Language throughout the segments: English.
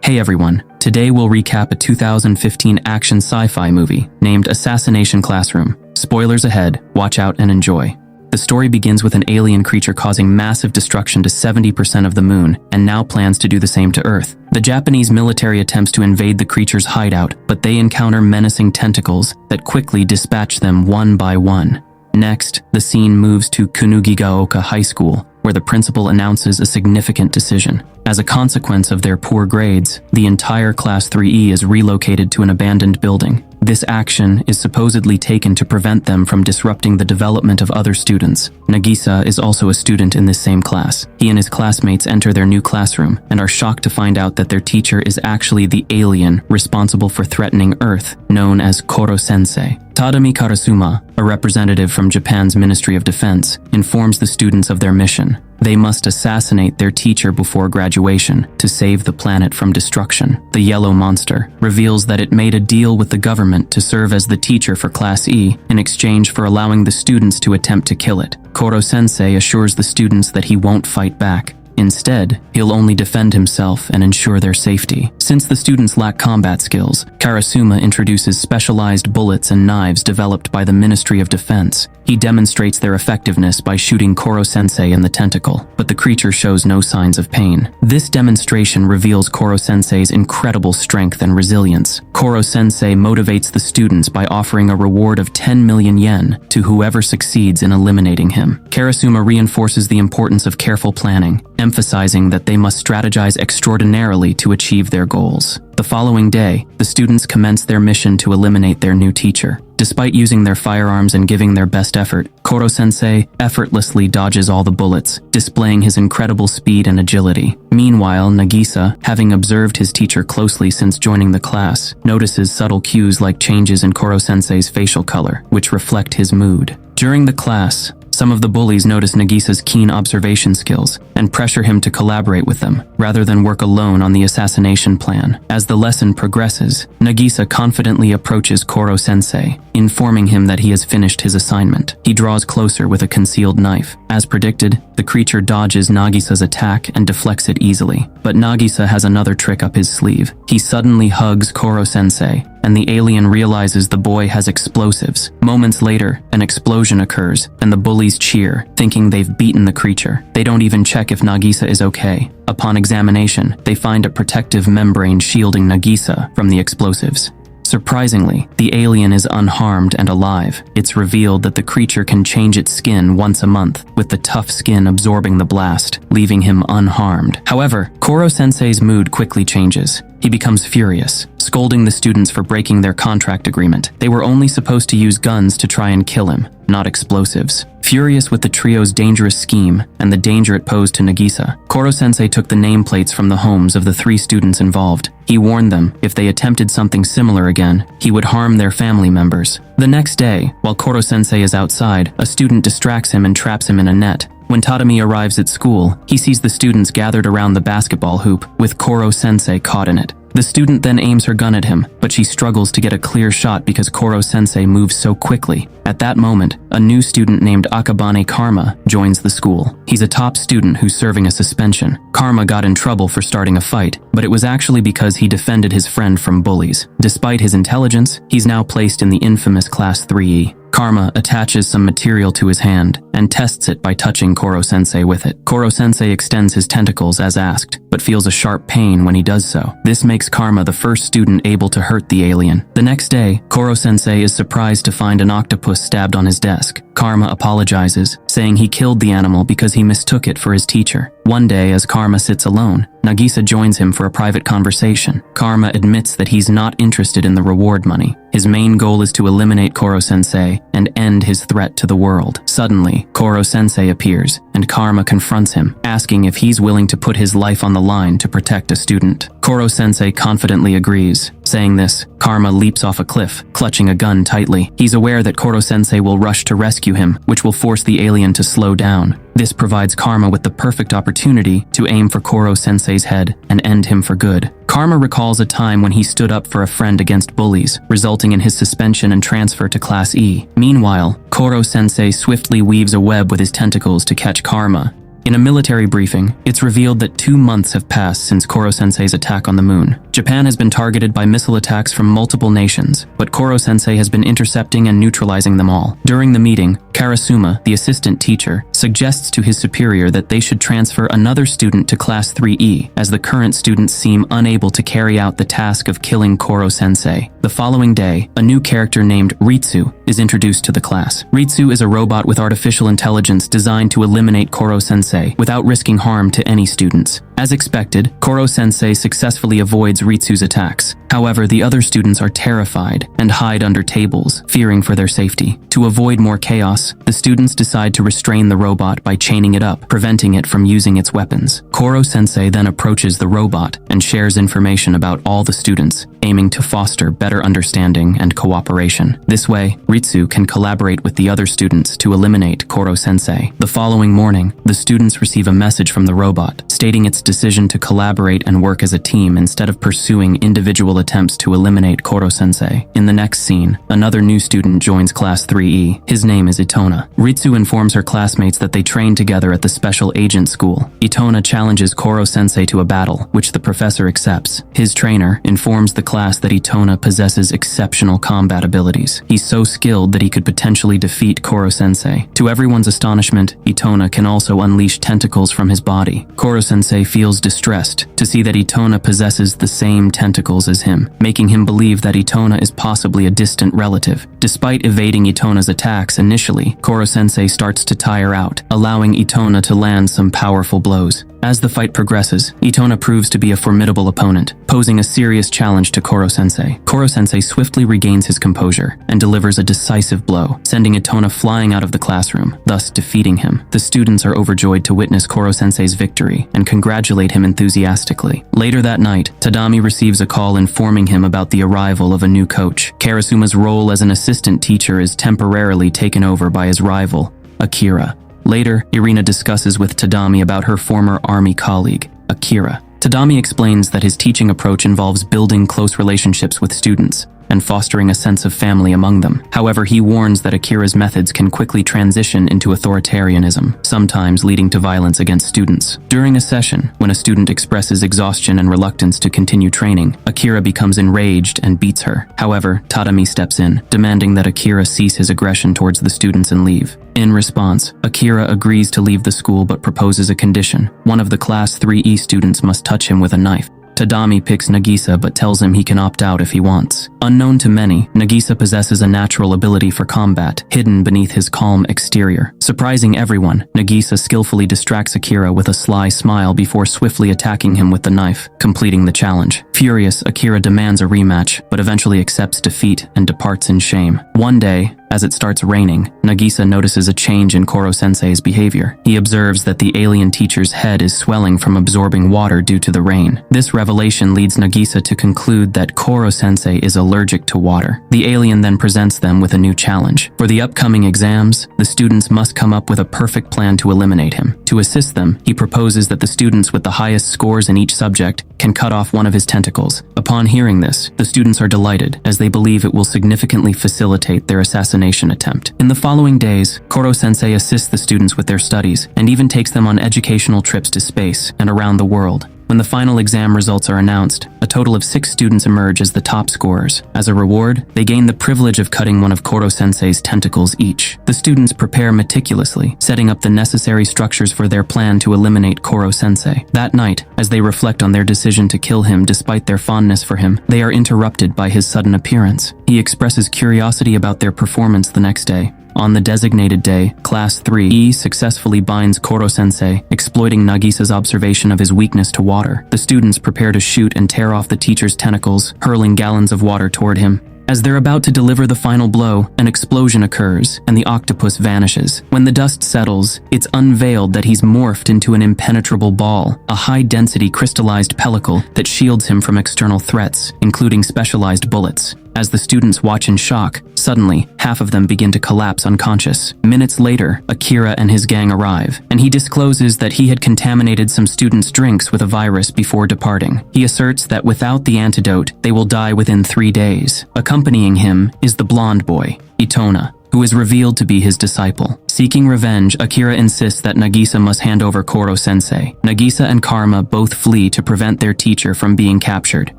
Hey everyone, today we'll recap a 2015 action sci-fi movie named Assassination Classroom. Spoilers ahead, watch out and enjoy. The story begins with an alien creature causing massive destruction to 70% of the moon and now plans to do the same to Earth. The Japanese military attempts to invade the creature's hideout, but they encounter menacing tentacles that quickly dispatch them one by one. Next, the scene moves to Kunugigaoka High School, where the principal announces a significant decision. As a consequence of their poor grades, the entire Class 3E is relocated to an abandoned building. This action is supposedly taken to prevent them from disrupting the development of other students. Nagisa is also a student in this same class. He and his classmates enter their new classroom and are shocked to find out that their teacher is actually the alien responsible for threatening Earth, known as Koro-sensei. Tadami Karasuma, a representative from Japan's Ministry of Defense, informs the students of their mission. They must assassinate their teacher before graduation to save the planet from destruction. The yellow monster reveals that it made a deal with the government to serve as the teacher for Class E in exchange for allowing the students to attempt to kill it. Koro-sensei assures the students that he won't fight back. Instead, he'll only defend himself and ensure their safety. Since the students lack combat skills, Karasuma introduces specialized bullets and knives developed by the Ministry of Defense. He demonstrates their effectiveness by shooting Koro-sensei in the tentacle, but the creature shows no signs of pain. This demonstration reveals Koro-sensei's incredible strength and resilience. Koro-sensei motivates the students by offering a reward of 10 million yen to whoever succeeds in eliminating him. Karasuma reinforces the importance of careful planning, emphasizing that they must strategize extraordinarily to achieve their goals. The following day, the students commence their mission to eliminate their new teacher. Despite using their firearms and giving their best effort, Koro-sensei effortlessly dodges all the bullets, displaying his incredible speed and agility. Meanwhile, Nagisa, having observed his teacher closely since joining the class, notices subtle cues like changes in Koro-sensei's facial color, which reflect his mood. During the class, some of the bullies notice Nagisa's keen observation skills and pressure him to collaborate with them, rather than work alone on the assassination plan. As the lesson progresses, Nagisa confidently approaches Koro-sensei, informing him that he has finished his assignment. He draws closer with a concealed knife. As predicted, the creature dodges Nagisa's attack and deflects it easily. But Nagisa has another trick up his sleeve. He suddenly hugs Koro-sensei, and the alien realizes the boy has explosives. Moments later, an explosion occurs, and the bullies cheer, thinking they've beaten the creature. They don't even check if Nagisa is okay. Upon examination, they find a protective membrane shielding Nagisa from the explosives. Surprisingly, the alien is unharmed and alive. It's revealed that the creature can change its skin once a month, with the tough skin absorbing the blast, leaving him unharmed. However, Koro-sensei's mood quickly changes. He becomes furious, scolding the students for breaking their contract agreement. They were only supposed to use guns to try and kill him, not explosives. Furious with the trio's dangerous scheme and the danger it posed to Nagisa, Koro-sensei took the nameplates from the homes of the 3 students involved. He warned them if they attempted something similar again, he would harm their family members. The next day, while Koro-sensei is outside, a student distracts him and traps him in a net. When Tadami arrives at school, he sees the students gathered around the basketball hoop, with Koro-sensei caught in it. The student then aims her gun at him, but she struggles to get a clear shot because Koro-sensei moves so quickly. At that moment, a new student named Akabane Karma joins the school. He's a top student who's serving a suspension. Karma got in trouble for starting a fight, but it was actually because he defended his friend from bullies. Despite his intelligence, he's now placed in the infamous Class 3E. Karma attaches some material to his hand and tests it by touching Koro-sensei with it. Koro-sensei extends his tentacles as asked, but feels a sharp pain when he does so. This makes Karma the first student able to hurt the alien. The next day, Koro-sensei is surprised to find an octopus stabbed on his desk. Karma apologizes, saying he killed the animal because he mistook it for his teacher. One day, as Karma sits alone, Nagisa joins him for a private conversation. Karma admits that he's not interested in the reward money. His main goal is to eliminate Koro-sensei and end his threat to the world. Suddenly, Koro-sensei appears, and Karma confronts him, asking if he's willing to put his life on the line to protect a student. Koro-sensei confidently agrees. Saying this, Karma leaps off a cliff, clutching a gun tightly. He's aware that Koro-sensei will rush to rescue him, which will force the alien to slow down. This provides Karma with the perfect opportunity to aim for Koro-sensei's head and end him for good. Karma recalls a time when he stood up for a friend against bullies, resulting in his suspension and transfer to Class E. Meanwhile, Koro-sensei swiftly weaves a web with his tentacles to catch Karma In a military briefing, it's revealed that 2 months have passed since Koro-sensei's attack on the moon. Japan has been targeted by missile attacks from multiple nations, but Koro-sensei has been intercepting and neutralizing them all. During the meeting, Karasuma, the assistant teacher, suggests to his superior that they should transfer another student to Class 3E, as the current students seem unable to carry out the task of killing Koro-sensei. The following day, a new character named Ritsu is introduced to the class. Ritsu is a robot with artificial intelligence designed to eliminate Koro-sensei without risking harm to any students. As expected, Koro-sensei successfully avoids Ritsu's attacks. However, the other students are terrified and hide under tables, fearing for their safety. To avoid more chaos, the students decide to restrain the robot by chaining it up, preventing it from using its weapons. Koro-sensei then approaches the robot and shares information about all the students, aiming to foster better understanding and cooperation. This way, Ritsu can collaborate with the other students to eliminate Koro-sensei. The following morning, the students receive a message from the robot, stating its decision to collaborate and work as a team instead of pursuing individual attempts to eliminate Koro-sensei. In the next scene, another new student joins Class 3E. His name is Itona. Ritsu informs her classmates that they trained together at the Special Agent School. Itona challenges Koro-sensei to a battle, which the professor accepts. His trainer informs the class that Itona possesses exceptional combat abilities. He's so skilled that he could potentially defeat Koro-sensei. To everyone's astonishment, Itona can also unleash tentacles from his body. Koro-sensei feels distressed to see that Itona possesses the same tentacles as him, making him believe that Itona is possibly a distant relative. Despite evading Itona's attacks initially, Koro-sensei starts to tire out, allowing Itona to land some powerful blows. As the fight progresses, Itona proves to be a formidable opponent, posing a serious challenge to Koro-sensei. Koro-sensei swiftly regains his composure and delivers a decisive blow, sending Itona flying out of the classroom, thus defeating him. The students are overjoyed to witness Koro-sensei's victory and congratulate him enthusiastically. Later that night, Tadami receives a call informing him about the arrival of a new coach. Karasuma's role as an assistant teacher is temporarily taken over by his rival, Akira. Later, Irina discusses with Tadami about her former army colleague, Akira. Tadami explains that his teaching approach involves building close relationships with students and fostering a sense of family among them. However, he warns that Akira's methods can quickly transition into authoritarianism, sometimes leading to violence against students. During a session, when a student expresses exhaustion and reluctance to continue training, Akira becomes enraged and beats her. However, Tadami steps in, demanding that Akira cease his aggression towards the students and leave. In response, Akira agrees to leave the school but proposes a condition. One of the Class 3E students must touch him with a knife. Tadami picks Nagisa but tells him he can opt out if he wants. Unknown to many, Nagisa possesses a natural ability for combat, hidden beneath his calm exterior. Surprising everyone, Nagisa skillfully distracts Akira with a sly smile before swiftly attacking him with the knife, completing the challenge. Furious, Akira demands a rematch, but eventually accepts defeat and departs in shame. One day, as it starts raining, Nagisa notices a change in Koro-sensei's behavior. He observes that the alien teacher's head is swelling from absorbing water due to the rain. This revelation leads Nagisa to conclude that Koro-sensei is allergic to water. The alien then presents them with a new challenge. For the upcoming exams, the students must come up with a perfect plan to eliminate him. To assist them, he proposes that the students with the highest scores in each subject can cut off one of his tentacles. Upon hearing this, the students are delighted, as they believe it will significantly facilitate their assassination attempt. In the following days, Koro-sensei assists the students with their studies and even takes them on educational trips to space and around the world. When the final exam results are announced, a total of 6 students emerge as the top scorers. As a reward, they gain the privilege of cutting one of Koro-sensei's tentacles each. The students prepare meticulously, setting up the necessary structures for their plan to eliminate Koro-sensei. That night, as they reflect on their decision to kill him despite their fondness for him, they are interrupted by his sudden appearance. He expresses curiosity about their performance the next day. On the designated day, Class 3E successfully binds Koro-sensei, exploiting Nagisa's observation of his weakness to water. The students prepare to shoot and tear off the teacher's tentacles, hurling gallons of water toward him. As they're about to deliver the final blow, an explosion occurs, and the octopus vanishes. When the dust settles, it's unveiled that he's morphed into an impenetrable ball, a high-density crystallized pellicle that shields him from external threats, including specialized bullets. As the students watch in shock, suddenly, half of them begin to collapse unconscious. Minutes later, Akira and his gang arrive, and he discloses that he had contaminated some students' drinks with a virus before departing. He asserts that without the antidote, they will die within 3 days. Accompanying him is the blonde boy, Itona, who is revealed to be his disciple. Seeking revenge, Akira insists that Nagisa must hand over Koro-sensei. Nagisa and Karma both flee to prevent their teacher from being captured.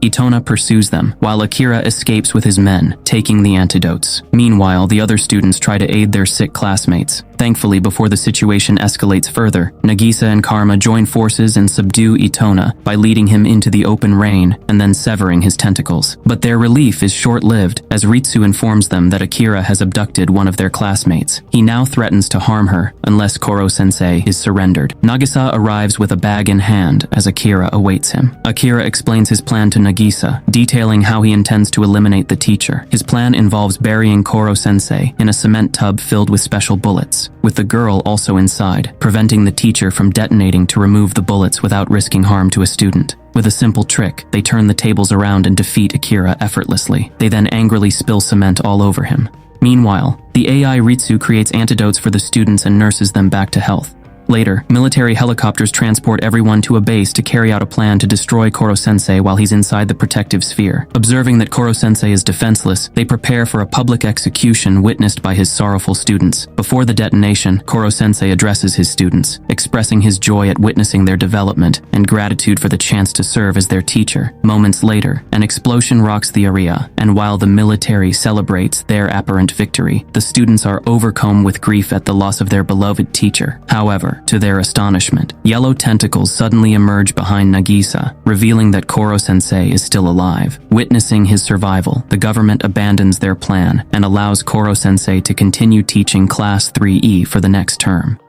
Itona pursues them, while Akira escapes with his men, taking the antidotes. Meanwhile, the other students try to aid their sick classmates. Thankfully, before the situation escalates further, Nagisa and Karma join forces and subdue Itona by leading him into the open rain and then severing his tentacles. But their relief is short-lived, as Ritsu informs them that Akira has abducted one of their classmates. He now threatens to harm her unless Koro-sensei is surrendered. Nagisa arrives with a bag in hand as Akira awaits him. Akira explains his plan to Nagisa, detailing how he intends to eliminate the teacher. His plan involves burying Koro-sensei in a cement tub filled with special bullets, with the girl also inside, preventing the teacher from detonating to remove the bullets without risking harm to a student. With a simple trick, they turn the tables around and defeat Akira effortlessly. They then angrily spill cement all over him. Meanwhile, the AI Ritsu creates antidotes for the students and nurses them back to health. Later, military helicopters transport everyone to a base to carry out a plan to destroy Koro-sensei while he's inside the protective sphere. Observing that Koro-sensei is defenseless, they prepare for a public execution witnessed by his sorrowful students. Before the detonation, Koro-sensei addresses his students, expressing his joy at witnessing their development and gratitude for the chance to serve as their teacher. Moments later, an explosion rocks the area, and while the military celebrates their apparent victory, the students are overcome with grief at the loss of their beloved teacher. However, to their astonishment, yellow tentacles suddenly emerge behind Nagisa, revealing that Koro-sensei is still alive. Witnessing his survival, the government abandons their plan and allows Koro-sensei to continue teaching Class 3E for the next term.